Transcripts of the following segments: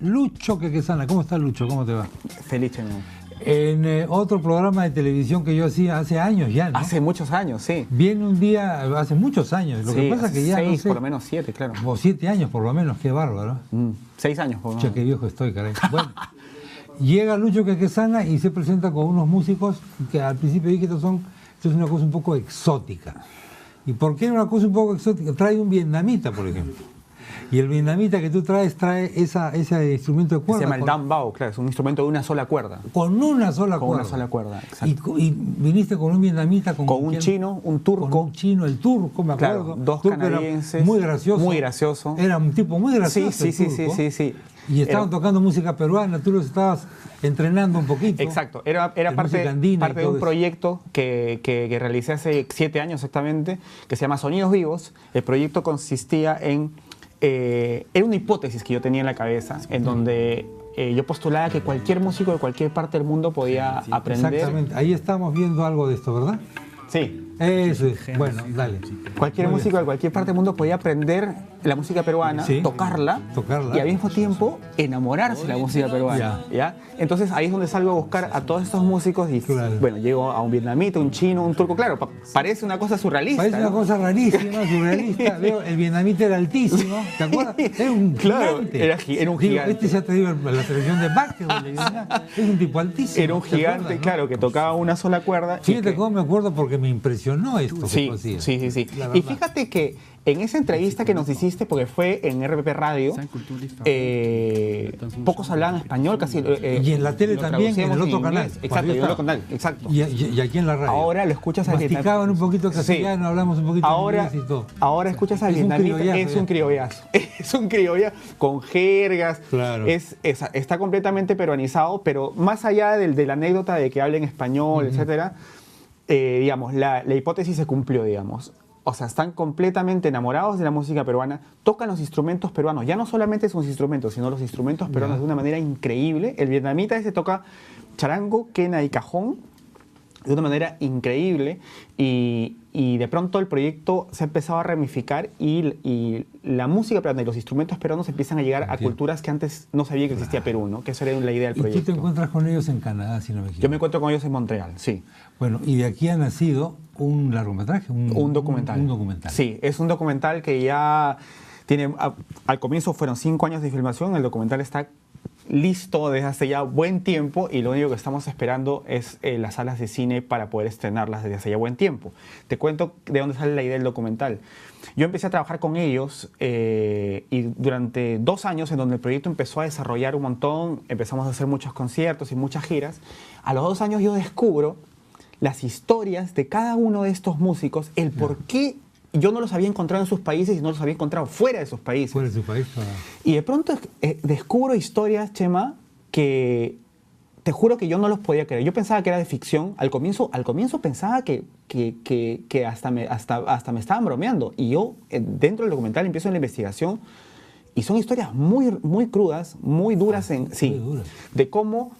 Lucho Quequesana. ¿Cómo estás, Lucho? ¿Cómo te va? Feliz, ¿no? En otro programa de televisión que yo hacía hace años ya, ¿no? Hace muchos años, sí. Viene un día, hace muchos años, lo sí, que pasa es que ya 6, no sé, por lo menos 7, claro. o 7 años por lo menos, qué bárbaro. 6 años, por lo Che, menos. qué viejo estoy, caray. Bueno, llega Lucho Quequesana y se presenta con unos músicos que al principio dije que esto es una cosa un poco exótica. ¿Y por qué una cosa un poco exótica? Trae un vietnamita, por ejemplo. Y el vietnamita que tú traes trae ese instrumento de cuerda. Se llama el dam bao, claro, es un instrumento de una sola cuerda. Con una sola Con cuerda. una sola cuerda, exacto. Y viniste con un vietnamita, Con un ¿quién? chino, un turco. Con un chino, el turco, me acuerdo. Claro, dos Turco canadienses. era muy gracioso. Muy gracioso. Era un tipo muy gracioso. Sí. Y estaban tocando música peruana, tú los estabas entrenando un poquito. Exacto, era parte de un proyecto que realicé hace 7 años exactamente, que se llama Sonidos Vivos. El proyecto consistía en... era una hipótesis que yo tenía en la cabeza, en donde yo postulaba que cualquier músico de cualquier parte del mundo podía aprender. Exactamente, ahí estamos viendo algo de esto, ¿verdad? Sí. Eso es, bueno, dale. Cualquier músico de cualquier parte del mundo podía aprender la música peruana, sí, tocarla y al mismo tiempo enamorarse de la música peruana. ¿Ya? Entonces ahí es donde salgo a buscar a todos estos músicos y bueno, llego a un vietnamita, un chino, un turco, claro, parece una cosa surrealista. Parece una cosa rarísima, surrealista. Veo, el vietnamita era altísimo, ¿te acuerdas? Era un gigante. Era un gigante. Este ya te digo, la selección de básquetbol, es un tipo altísimo. Era un gigante, ¿no? Claro, que tocaba una sola cuerda. Fíjate cómo me acuerdo porque me impresionó esto. Sí. Y fíjate que en esa entrevista que nos hiciste, porque fue en RPP Radio, pocos hablaban español, casi. Y en la tele también, en el otro canal. Exacto, en el otro canal, exacto. Y aquí en la radio. Ahora lo escuchas al vietnamita. Masticaban un poquito castellano, hablamos un poquito inglés y todo. Ahora escuchas al vietnamita, es un criollazo. Es un criollazo con jergas. Claro. Está completamente peruanizado, pero más allá de la anécdota de que hablen español, etcétera, digamos, la hipótesis se cumplió, digamos. O sea, están completamente enamorados de la música peruana, tocan los instrumentos peruanos, ya no solamente sus instrumentos, sino los instrumentos peruanos de una manera increíble. El vietnamita ese toca charango, quena y cajón de una manera increíble y de pronto el proyecto se ha empezado a ramificar y la música peruana y los instrumentos peruanos empiezan a llegar a culturas que antes no sabía que existía Perú, ¿no? Que esa era la idea del proyecto. ¿Y tú te encuentras con ellos en Canadá, si no me equivoco? Yo me encuentro con ellos en Montreal, sí. Bueno, y de aquí ha nacido un largometraje, un documental. Un documental. Sí, es un documental que ya tiene, al comienzo fueron 5 años de filmación, el documental está listo desde hace ya buen tiempo y lo único que estamos esperando es las salas de cine para poder estrenarlas desde hace ya buen tiempo. Te cuento de dónde sale la idea del documental. Yo empecé a trabajar con ellos y durante 2 años en donde el proyecto empezó a desarrollar un montón, empezamos a hacer muchos conciertos y muchas giras. A los 2 años yo descubro las historias de cada uno de estos músicos, el por qué yo no los había encontrado en sus países y no los había encontrado fuera de sus países. Fuera de su país. Y de pronto descubro historias, Chema, que te juro que yo no los podía creer. Yo pensaba que era de ficción. Al comienzo pensaba que hasta me estaban bromeando. Y yo, dentro del documental, empiezo en la investigación y son historias muy, muy crudas, muy duras, muy duras. De cómo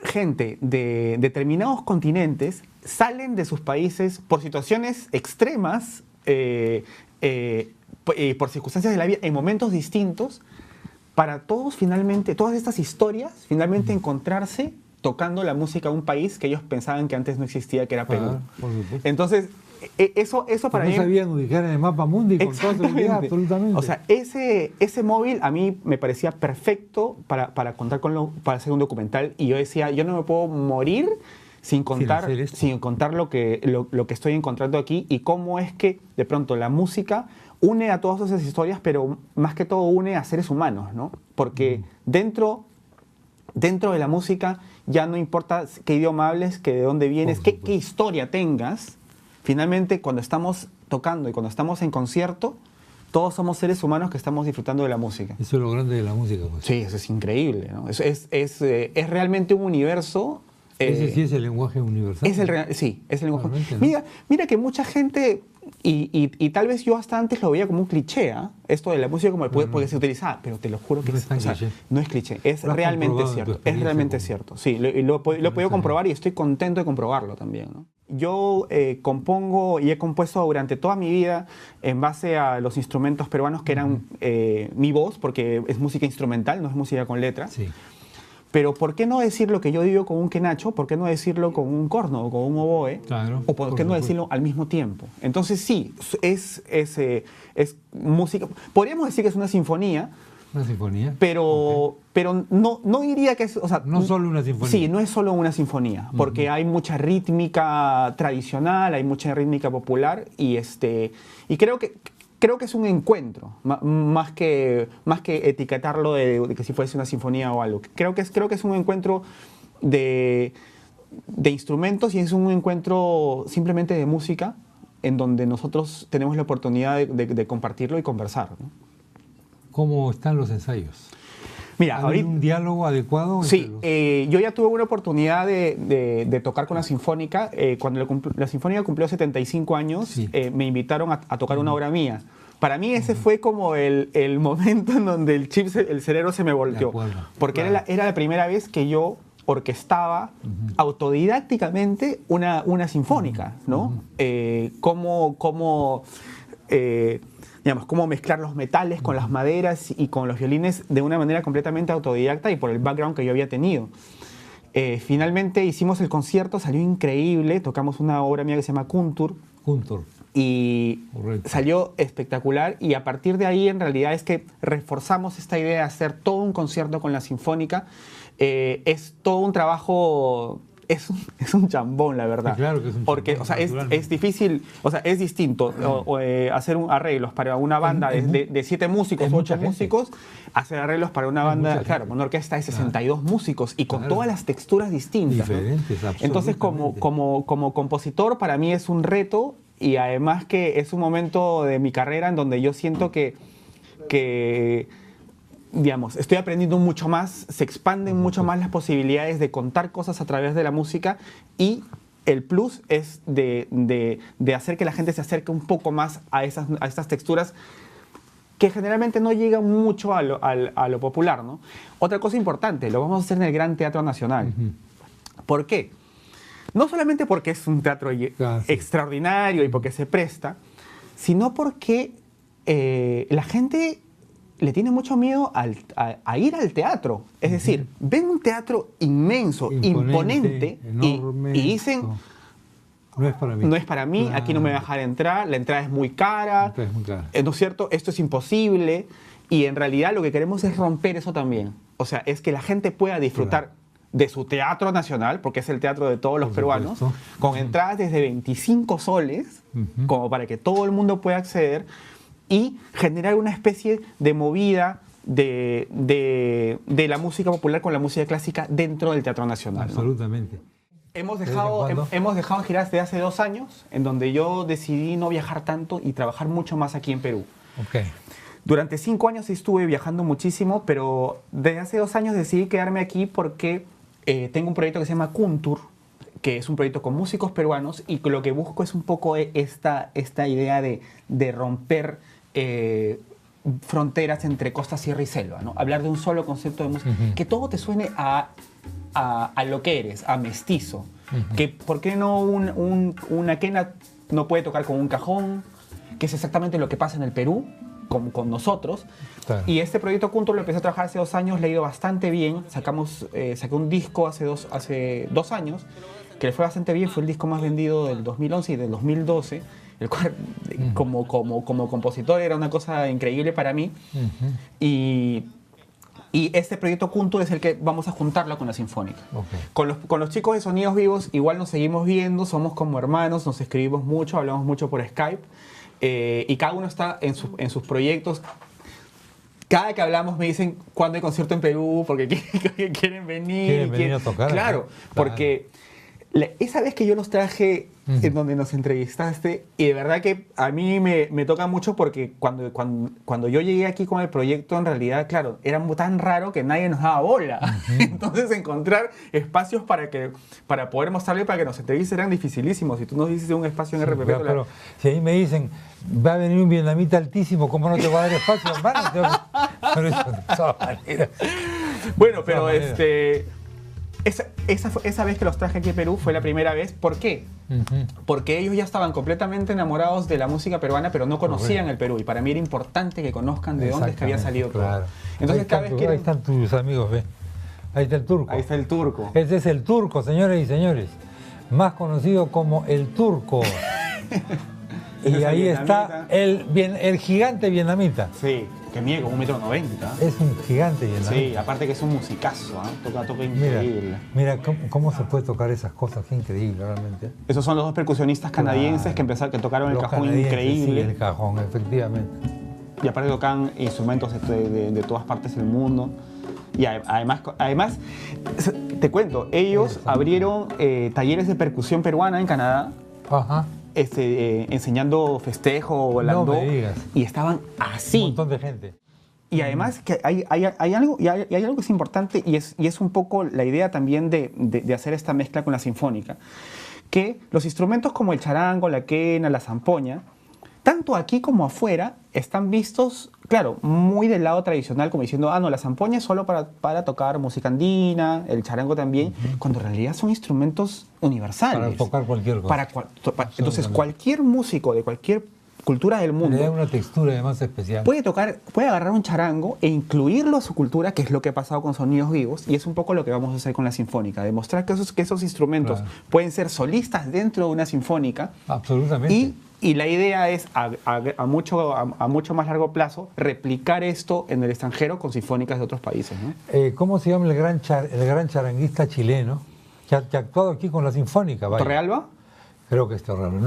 gente de determinados continentes salen de sus países por situaciones extremas, por circunstancias de la vida, en momentos distintos, para todos finalmente, todas estas historias, finalmente encontrarse tocando la música de un país que ellos pensaban que antes no existía, que era Perú. Entonces, eso para mí... No sabían ubicar en el mapa mundi con toda seguridad, absolutamente. O sea, ese móvil a mí me parecía perfecto para hacer un documental y yo decía, yo no me puedo morir sin contar lo que estoy encontrando aquí y cómo es que de pronto la música une a todas esas historias, pero más que todo une a seres humanos, ¿no? Porque dentro de la música ya no importa qué idioma hables, que de dónde vienes, qué historia tengas. Finalmente, cuando estamos tocando y cuando estamos en concierto, todos somos seres humanos que estamos disfrutando de la música. Eso es lo grande de la música, pues. Sí, eso es increíble, ¿no? Es realmente un universo. Ese sí es el lenguaje universal. Sí, es el lenguaje. ¿No? Mira que mucha gente, y tal vez yo hasta antes lo veía como un cliché, ¿eh? Esto de la música como porque se utiliza, pero te lo juro que no es cliché, es realmente cierto. Es realmente cierto. Sí, lo he podido comprobar y estoy contento de comprobarlo también, ¿no? yo compongo y he compuesto durante toda mi vida en base a los instrumentos peruanos que eran mi voz, porque es música instrumental, no es música con letra. Sí. Pero ¿por qué no decir lo que yo digo con un quenacho? ¿Por qué no decirlo con un corno o con un oboe? Claro, ¿O por qué no decirlo al mismo tiempo? Entonces sí, es música, podríamos decir que es una sinfonía, Una sinfonía. pero no diría que es... O sea, No solo una sinfonía. Sí, no es solo una sinfonía, porque hay mucha rítmica tradicional, hay mucha rítmica popular y creo que es un encuentro, más que etiquetarlo de que si fuese una sinfonía o algo. Creo que es un encuentro de instrumentos y es un encuentro simplemente de música en donde nosotros tenemos la oportunidad de compartirlo y conversar, ¿no? ¿Cómo están los ensayos? Mira, ¿Hay ahorita... un diálogo adecuado? Sí, yo ya tuve una oportunidad de tocar con la Sinfónica. Cuando la Sinfónica cumplió 75 años, Sí. Me invitaron a tocar una obra mía. Para mí ese fue como el momento en donde el cerebro se me volteó. De acuerdo, Porque claro. era la primera vez que yo orquestaba autodidácticamente una sinfónica, ¿no? Digamos, cómo mezclar los metales con las maderas y con los violines de una manera completamente autodidacta y por el background que yo había tenido. Finalmente hicimos el concierto, salió increíble, tocamos una obra mía que se llama Kuntur y Correcto. salió espectacular y a partir de ahí en realidad es que reforzamos esta idea de hacer todo un concierto con la Sinfónica. Es todo un trabajo... Es un chambón, la verdad. Sí, claro que es un porque, chambón, o sea, es naturalmente. difícil, o sea, es distinto hacer arreglos para una banda de 7 músicos, es 8 mucha gente. músicos, hacer arreglos para una Es banda, mucha claro, gente. una orquesta de 62 músicos y con Claro. todas las texturas distintas, ¿no? Diferentes, Entonces, absolutamente. como compositor, para mí es un reto y además que es un momento de mi carrera en donde yo siento que digamos, estoy aprendiendo mucho más, se expanden mucho más las posibilidades de contar cosas a través de la música y el plus es de hacer que la gente se acerque un poco más a estas texturas que generalmente no llegan mucho a lo popular, ¿no? Otra cosa importante, lo vamos a hacer en el Gran Teatro Nacional. ¿Por qué? No solamente porque es un teatro Claro, sí. extraordinario y porque se presta, sino porque la gente le tiene mucho miedo a ir al teatro. Es decir, ven un teatro inmenso, imponente enorme, y dicen, no es para mí. no es para mí, aquí no me va a dejar entrar, la entrada es muy cara, Entonces, muy claro. ¿no es cierto? Esto es imposible. Y en realidad lo que queremos es romper eso también. O sea, es que la gente pueda disfrutar de su teatro nacional, porque es el teatro de todos los Por peruanos, supuesto. con entradas desde 25 soles, como para que todo el mundo pueda acceder, y generar una especie de movida de la música popular con la música clásica dentro del Teatro Nacional, ¿no? Absolutamente. Hemos ¿Desde cuándo? dejado de girar desde hace 2 años, en donde yo decidí no viajar tanto y trabajar mucho más aquí en Perú. Ok. Durante 5 años estuve viajando muchísimo, pero desde hace 2 años decidí quedarme aquí porque tengo un proyecto que se llama Kuntur, que es un proyecto con músicos peruanos y lo que busco es un poco esta idea de romper fronteras entre costa, sierra y selva, ¿no? Hablar de un solo concepto de música, que todo te suene a lo que eres, a mestizo. Que, ¿por qué no una quena no puede tocar con un cajón? Que es exactamente lo que pasa en el Perú, con nosotros. Claro. Y este proyecto Kuntur lo empecé a trabajar hace 2 años, le ha ido bastante bien. Saqué un disco hace 2 años, que le fue bastante bien, fue el disco más vendido del 2011 y del 2012, el cual como compositor era una cosa increíble para mí. Y este proyecto Kuntur es el que vamos a juntarlo con la Sinfónica. Ok. Con los chicos de Sonidos Vivos igual nos seguimos viendo, somos como hermanos, nos escribimos mucho, hablamos mucho por Skype, y cada uno está en sus proyectos. Cada que hablamos me dicen cuándo hay concierto en Perú, porque quieren venir. Quieren venir a tocar. Claro, porque esa vez que yo los traje en donde nos entrevistaste, y de verdad que a mí me toca mucho porque cuando yo llegué aquí con el proyecto, en realidad, claro, era tan raro que nadie nos daba bola. Entonces encontrar espacios para poder mostrarle, para que nos entrevisten, eran dificilísimos. Si tú nos dices un espacio en Sí, RPP... pero si ahí me dicen, va a venir un vietnamita altísimo, ¿cómo no te va a dar espacio, hermano? Pero eso de todas maneras. Bueno, pero todas maneras. esa vez que los traje aquí a Perú fue la primera vez. ¿Por qué? porque ellos ya estaban completamente enamorados de la música peruana, pero no conocían Correcto. el Perú. Y para mí era importante que conozcan de dónde es que había salido todo. Claro. Entonces, cada vez que... Ahí están tus amigos, ve. Ahí está el turco. Ahí está el turco. Ese es el turco, señores y señores. Más conocido como el turco. Ese Y es el ahí está vietnamita. el gigante vietnamita. Sí, que mide como 1,90 m. Es un gigante vietnamita. Sí, aparte que es un musicazo, ¿ah? Toca Mira, increíble. mira cómo se puede tocar esas cosas, qué increíble realmente. Esos son los dos percusionistas canadienses Claro. que tocaron el Los cajón canadienses, increíble. Sí, el cajón, efectivamente. Y aparte tocan instrumentos de todas partes del mundo. Y además, te cuento, ellos abrieron talleres de percusión peruana en Canadá, Ajá. enseñando festejo, volando, me digas. y estaban Un así. montón de gente. Y además que hay algo que es importante y es un poco la idea también de hacer esta mezcla con la sinfónica, que los instrumentos como el charango, la quena, la zampoña, tanto aquí como afuera, están vistos, claro, muy del lado tradicional, como diciendo, no, la zampoña es solo para tocar música andina, el charango también, cuando en realidad son instrumentos universales. Para tocar cualquier cosa. Entonces, cualquier músico de cualquier cultura del mundo Le da una textura además especial. puede agarrar un charango e incluirlo a su cultura, que es lo que ha pasado con Sonidos Vivos, y es un poco lo que vamos a hacer con la sinfónica, demostrar que esos instrumentos Claro. pueden ser solistas dentro de una sinfónica, Absolutamente. y la idea es, a mucho más largo plazo, replicar esto en el extranjero con sinfónicas de otros países, ¿no? ¿Cómo se llama el gran charanguista chileno que ha actuado aquí con la sinfónica? Vaya. ¿Torrealba? Creo que es Torrealba,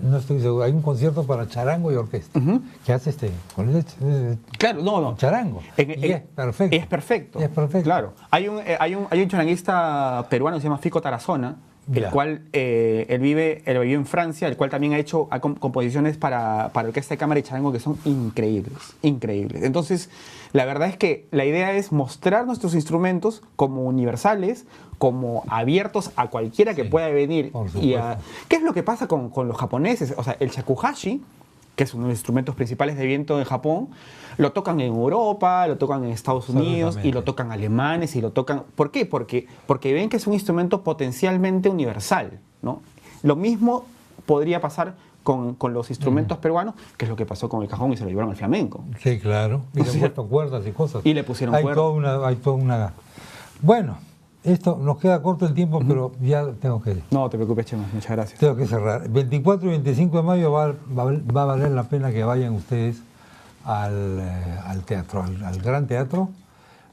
no estoy seguro. Hay un concierto para charango y orquesta que hace con ese Claro, no. charango. Y es perfecto. Es perfecto. Es perfecto. Claro. Hay un charanguista peruano que se llama Fico Tarazona, el Ya. cual él vivió en Francia, el cual también ha hecho composiciones para orquesta de cámara y charango que son increíbles, increíbles. Entonces, la verdad es que la idea es mostrar nuestros instrumentos como universales, como abiertos a cualquiera que Sí, pueda venir. por supuesto. ¿Qué es lo que pasa con los japoneses? O sea, el shakuhachi, que es uno de los instrumentos principales de viento en Japón, lo tocan en Europa, lo tocan en Estados Unidos y lo tocan alemanes y lo tocan... ¿Por qué? Porque ven que es un instrumento potencialmente universal, ¿no? Lo mismo podría pasar con los instrumentos peruanos, que es lo que pasó con el cajón y se lo llevaron al flamenco. Sí, claro. Y O le han sea, puesto cuerdas y cosas. y le pusieron hay cuerdas. Hay toda una... Bueno, esto nos queda corto el tiempo, pero ya tengo que... No te preocupes, Chema, muchas gracias. Tengo que cerrar. 24 y 25 de mayo va a valer la pena que vayan ustedes al teatro, al Gran Teatro,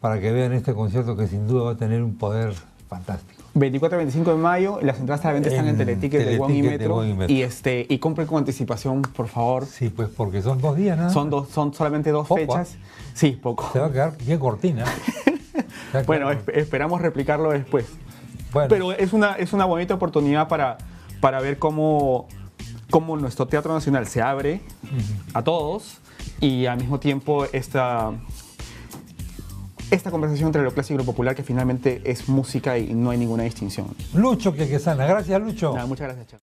para que vean este concierto que sin duda va a tener un poder fantástico. 24 y 25 de mayo, las entradas a la venta están en Teleticket de One y Teleticket de Metro. One y Metro. Y compren con anticipación, por favor. Sí, pues porque son 2 días, ¿no? Son solamente 2 Poco, fechas. Sí, poco. Se va a quedar bien cortina. Bueno, esperamos replicarlo después. Bueno, Pero es una bonita oportunidad para ver cómo nuestro Teatro Nacional se abre a todos y al mismo tiempo esta conversación entre lo clásico y lo popular, que finalmente es música y no hay ninguna distinción. Lucho Quequesana. Gracias, Lucho. Nada, muchas gracias, Chao.